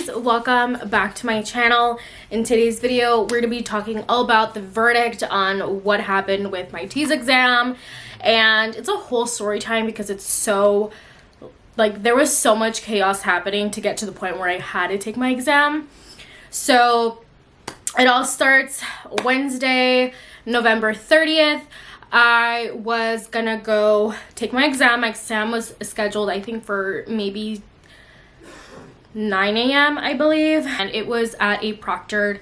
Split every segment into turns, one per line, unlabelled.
guys, welcome back to my channel. In today's video we're going to be talking all about the verdict on what happened with my TEAS exam, and it's a whole story time because it's so there was so much chaos happening to get to the point where I had to take my exam. So it all starts Wednesday, November 30th. I was gonna go take my exam. My exam was scheduled, I think, for maybe 9 a.m. I believe, and it was at a proctored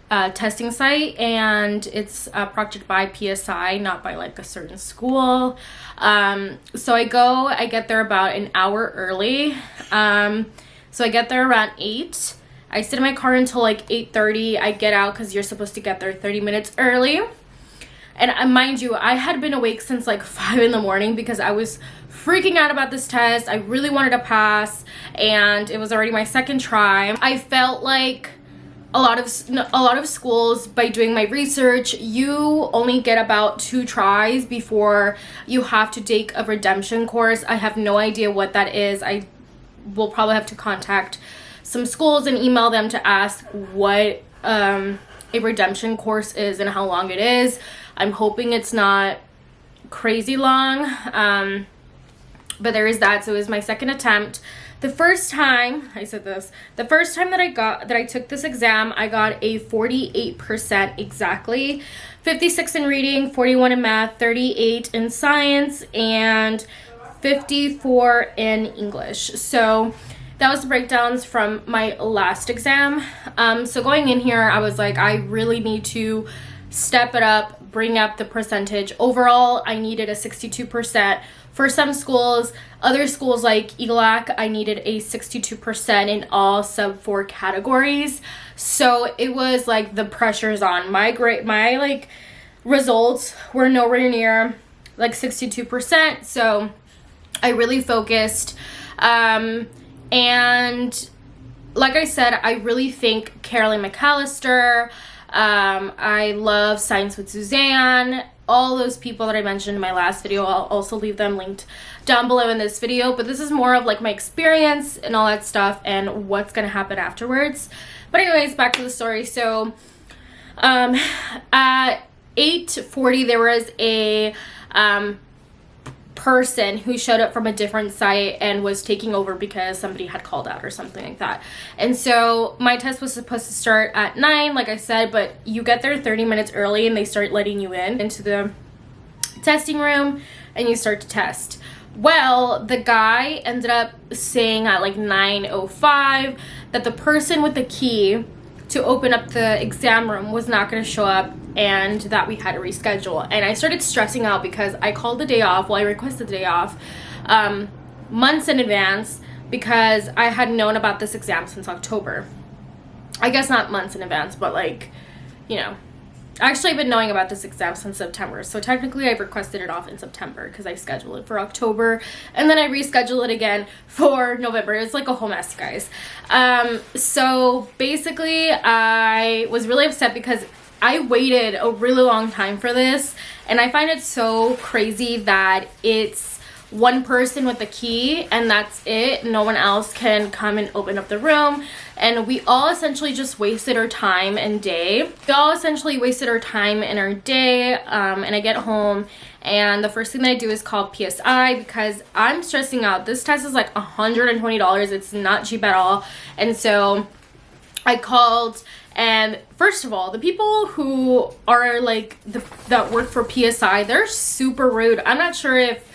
testing site, and it's proctored by PSI, not by like a certain school. So I get there about an hour early. So I get there around 8. I sit in my car until like 8:30. I get out because you're supposed to get there 30 minutes early. And mind you, I had been awake since like 5 in the morning because I was freaking out about this test. I really wanted to pass, and it was already my second try. I felt like a lot of schools, by doing my research, you only get about 2 tries before you have to take a redemption course. I have no idea what that is. I will probably have to contact some schools and email them to ask what a redemption course is and how long it is. I'm hoping it's not crazy long, but there is that. So it was my second attempt. The first time that I took this exam, I got a 48% exactly. 56 in reading, 41 in math, 38 in science, and 54 in English. So that was the breakdowns from my last exam. So going in here, I was like, I really need to step it up, bring up the percentage. Overall, I needed a 62%. For some schools, other schools like ELAC, I needed a 62% in all sub 4 categories. So it was like the pressure's on. My results were nowhere near like 62%. So I really focused. And like I said, I really think Carolyn McAllister, I love Science with Suzanne, all those people that I mentioned in my last video. I'll also leave them linked down below in this video, but this is more of like my experience and all that stuff and what's gonna happen afterwards. But anyways, back to the story. So at 8:40 there was a person who showed up from a different site and was taking over because somebody had called out or something like that. And so my test was supposed to start at 9, like I said, but you get there 30 minutes early and they start letting you into the testing room and you start to test. Well, the guy ended up saying at like 9:05 that the person with the key to open up the exam room was not going to show up and that we had to reschedule. And I started stressing out because I called the day off. Well, I requested the day off months in advance because I had known about this exam since October. I guess not months in advance, but like, you know, actually I've been knowing about this exam since September. So technically I've requested it off in September because I scheduled it for October and then I rescheduled it again for November. It's like a whole mess, guys. So basically I was really upset because I waited a really long time for this, and I find it so crazy that it's one person with the key and that's it. No one else can come and open up the room, and we all essentially just wasted our time and day. And I get home and the first thing that I do is call PSI because I'm stressing out. This test is like $120. It's not cheap at all. And so I called, and first of all, the people who are like that work for PSI, they're super rude. I'm not sure if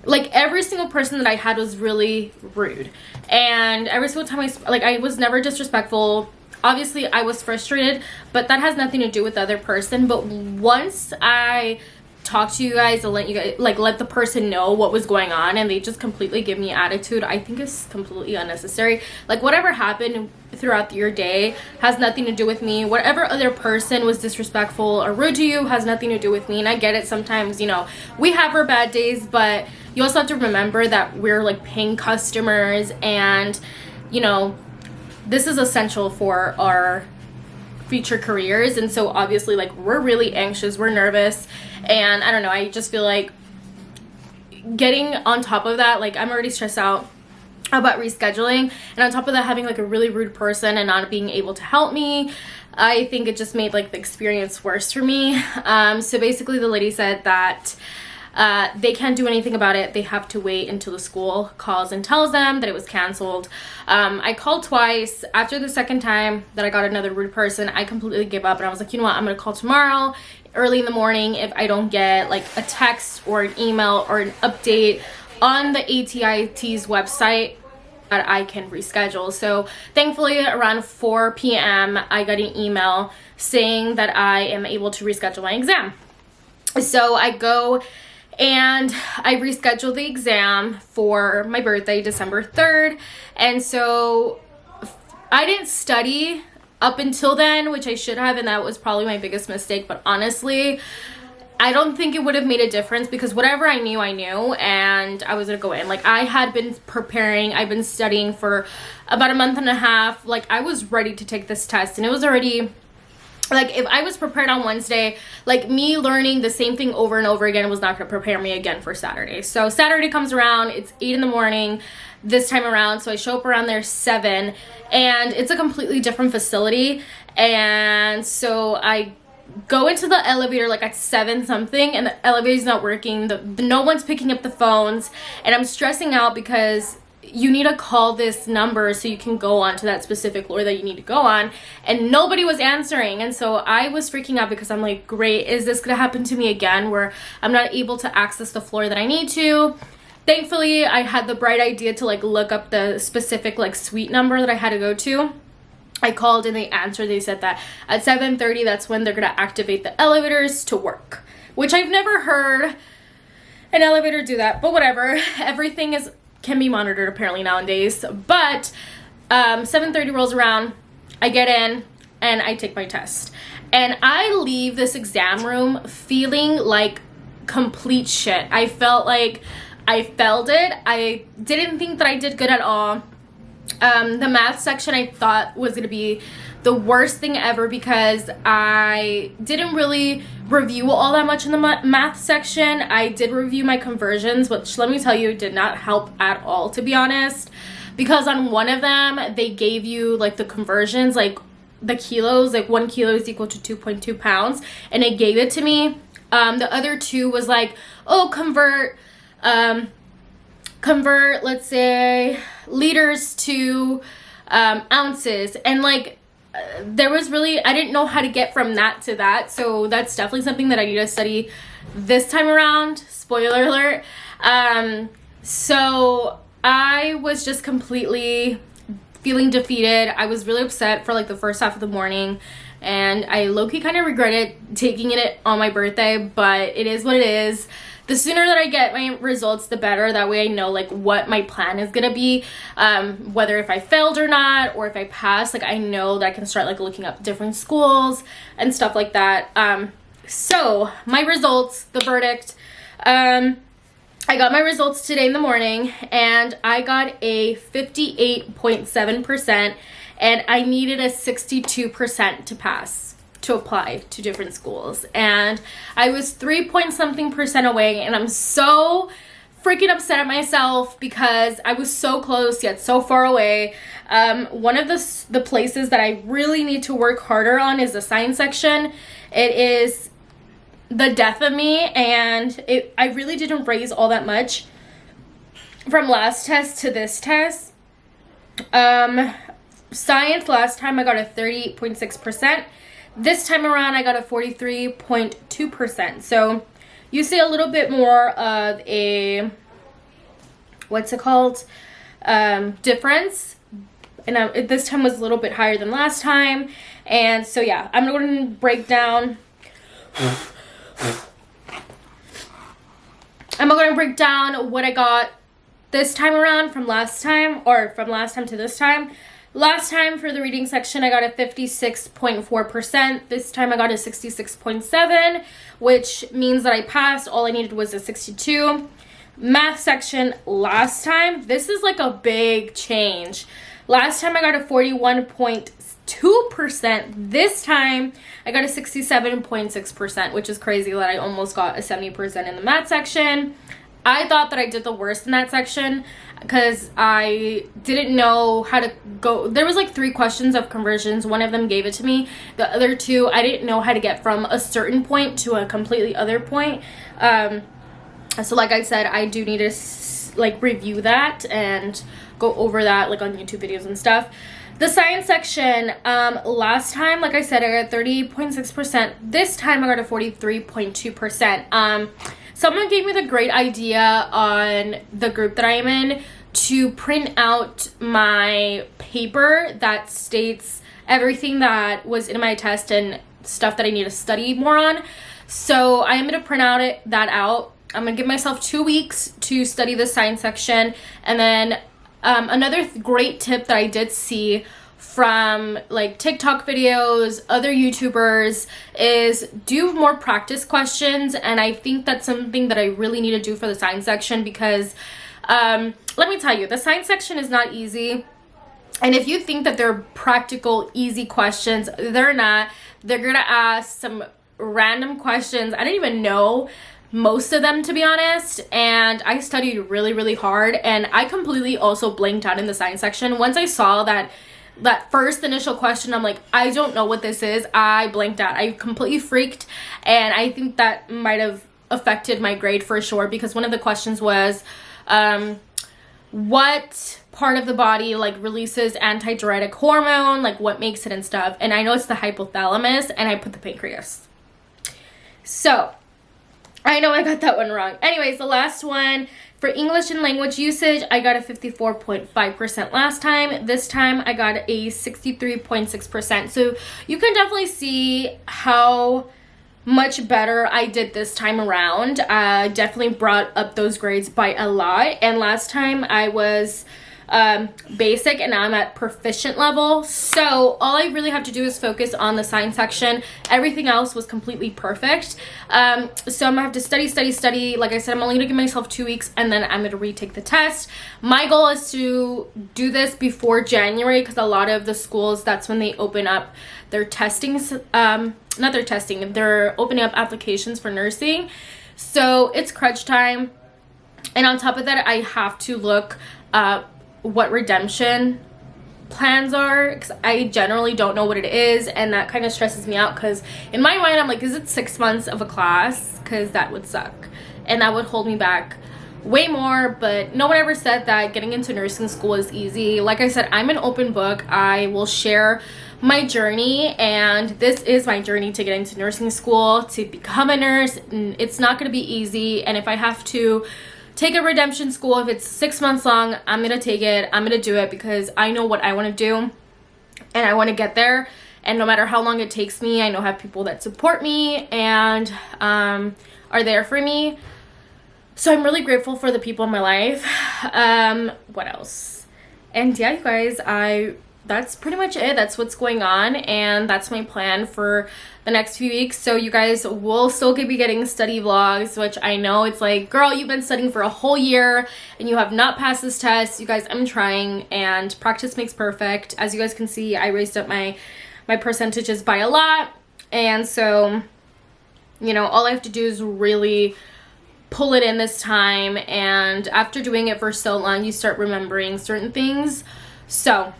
like every single person that I had was really rude, and every single time I was never disrespectful. Obviously I was frustrated, but that has nothing to do with the other person. But once I talk to you guys and let the person know what was going on and they just completely give me attitude, I think it's completely unnecessary. Like, whatever happened throughout your day has nothing to do with me. Whatever other person was disrespectful or rude to you has nothing to do with me. And I get it, sometimes, you know, we have our bad days, but you also have to remember that we're like paying customers, and you know, this is essential for our future careers. And so obviously, like, we're really anxious, we're nervous, and I don't know, I just feel like getting on top of that, like, I'm already stressed out. about rescheduling, and on top of that, having like a really rude person and not being able to help me, I think it just made like the experience worse for me. So basically the lady said that they can't do anything about it. They have to wait until the school calls and tells them that it was canceled. I called twice. After the second time that I got another rude person, I completely gave up, and I was like, you know what, I'm gonna call tomorrow early in the morning if I don't get like a text or an email or an update on the ATIT's website that I can reschedule. So thankfully around 4 p.m. I got an email saying that I am able to reschedule my exam. So I go and I rescheduled the exam for my birthday, December 3rd. And so I didn't study up until then, which I should have, and that was probably my biggest mistake. But honestly, I don't think it would have made a difference, because whatever I knew, and I was gonna go in. Like, I had been preparing, I've been studying for about a month and a half. Like, I was ready to take this test, and it was already, like, if I was prepared on Wednesday, like, me learning the same thing over and over again was not gonna prepare me again for Saturday. So Saturday comes around, it's 8 in the morning this time around, so I show up around there 7, and it's a completely different facility. And so I go into the elevator like at 7 something, and the elevator's not working. No one's picking up the phones, and I'm stressing out because you need to call this number so you can go on to that specific floor that you need to go on, and nobody was answering. And so I was freaking out because I'm like, great, is this gonna happen to me again where I'm not able to access the floor that I need to? Thankfully, I had the bright idea to like look up the specific like suite number that I had to go to. I called and they answered. They said that at 7:30, that's when they're gonna activate the elevators to work, which I've never heard an elevator do that, but whatever. Everything can be monitored apparently nowadays. But 7:30 rolls around, I get in and I take my test, and I leave this exam room feeling like complete shit. I felt like I failed it. I didn't think that I did good at all. The math section I thought was gonna be the worst thing ever, because I didn't really review all that much in the math section. I did review my conversions, which, let me tell you, did not help at all, to be honest, because on one of them they gave you like the conversions, like the kilos, like 1 kilo is equal to 2.2 pounds, and it gave it to me. The other two was like, oh, convert, let's say, liters to ounces, and like there was really, I didn't know how to get from that to that. So that's definitely something that I need to study this time around, spoiler alert. So I was just completely feeling defeated. I was really upset for like the first half of the morning, and I low-key kind of regretted taking it on my birthday, but it is what it is. The sooner that I get my results, the better. That way I know like what my plan is gonna be, whether if I failed or not, or if I passed, like I know that I can start like looking up different schools and stuff like that. So my results, the verdict, I got my results today in the morning, and I got a 58.7%, and I needed a 62% to pass, to apply to different schools, and I was 3-point-something% away, and I'm so freaking upset at myself because I was so close yet so far away. One of the places that I really need to work harder on is the science section. It is the death of me, and I really didn't raise all that much from last test to this test. Science last time I got a 38.6%. This time around, I got a 43.2%. So you see a little bit more of a, what's it called, difference. And this time was a little bit higher than last time. And so yeah, I'm going to break down. I'm going to break down what I got this time around from last time, or from last time to this time. Last time for the reading section, I got a 56.4%. This time I got a 66.7%, which means that I passed. All I needed was a 62. Math section last time, this is like a big change. Last time I got a 41.2%. This time I got a 67.6%, which is crazy that I almost got a 70% in the math section. I thought that I did the worst in that section because I didn't know how to go. There was like 3 questions of conversions. One of them gave it to me. The other 2, I didn't know how to get from a certain point to a completely other point. So like I said, I do need to like review that and go over that like on YouTube videos and stuff. The science section, last time, like I said, I got 30.6%. This time I got a 43.2%. Someone gave me the great idea on the group that I am in to print out my paper that states everything that was in my test and stuff that I need to study more on. So I am going to print that out. I'm going to give myself 2 weeks to study the science section. And then another great tip that I did see from like TikTok videos, other YouTubers, is do more practice questions. And I think that's something that I really need to do for the science section because let me tell you, the science section is not easy. And if you think that they're practical, easy questions, they're not. They're gonna ask some random questions. I didn't even know most of them, to be honest, and I studied really, really hard, and I completely also blanked out in the science section. Once I saw that first initial question, I'm like, I don't know what this is. I blanked out. I completely freaked, and I think that might have affected my grade for sure, because one of the questions was what part of the body like releases antidiuretic hormone, like what makes it and stuff. And I know it's the hypothalamus, and I put the pancreas. So I know I got that one wrong. Anyways, the last one, for English and language usage, I got a 54.5% last time. This time I got a 63.6%. So you can definitely see how much better I did this time around. I definitely brought up those grades by a lot. And last time I was basic, and now I'm at proficient level. So all I really have to do is focus on the science section. Everything else was completely perfect. So I'm gonna have to study. Like I said, I'm only gonna give myself 2 weeks, and then I'm gonna retake the test. My goal is to do this before January, because a lot of the schools, that's when they open up their testing, they're opening up applications for nursing. So it's crunch time. And on top of that, I have to look what redemption plans are, because I generally don't know what it is, and that kind of stresses me out, because in my mind I'm like, is it 6 months of a class? Because that would suck, and that would hold me back way more. But no one ever said that getting into nursing school is easy. Like I said, I'm an open book. I will share my journey, and this is my journey to get into nursing school, to become a nurse. And it's not going to be easy, and if I have to take a redemption school, if it's 6 months long, I'm gonna take it. I'm gonna do it because I know what I want to do, and I want to get there. And no matter how long it takes me, I know I have people that support me and are there for me. So I'm really grateful for the people in my life. What else? And yeah, you guys, that's pretty much it. That's what's going on, and that's my plan for the next few weeks. So you guys will still be getting study vlogs, which I know it's like, girl, you've been studying for a whole year and you have not passed this test. You guys, I'm trying, and practice makes perfect. As you guys can see, I raised up my percentages by a lot, and so, you know, all I have to do is really pull it in this time, and after doing it for so long, you start remembering certain things. So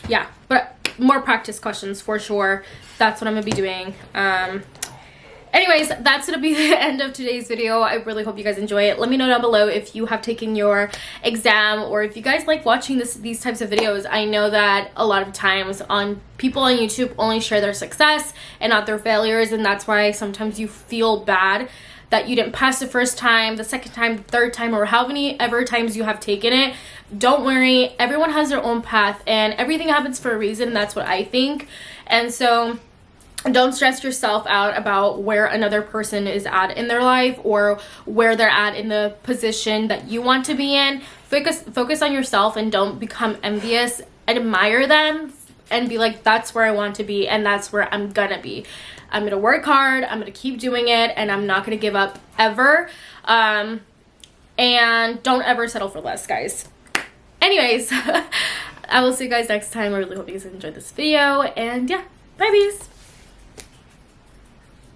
yeah, but more practice questions for sure. That's what I'm gonna be doing. Anyways, that's gonna be the end of today's video. I really hope you guys enjoy it. Let me know down below if you have taken your exam, or if you guys like watching these types of videos. I know that a lot of times people on YouTube only share their success and not their failures, and that's why sometimes you feel bad that you didn't pass the first time, the second time, the third time, or how many ever times you have taken it. Don't worry, everyone has their own path, and everything happens for a reason. That's what I think. And so don't stress yourself out about where another person is at in their life, or where they're at in the position that you want to be in. Focus on yourself, and don't become envious. Admire them and be like, that's where I want to be, and that's where I'm gonna be. I'm gonna work hard, I'm gonna keep doing it, and I'm not gonna give up ever. And don't ever settle for less, guys. Anyways, I will see you guys next time. I really hope you guys enjoyed this video, and yeah, bye bees.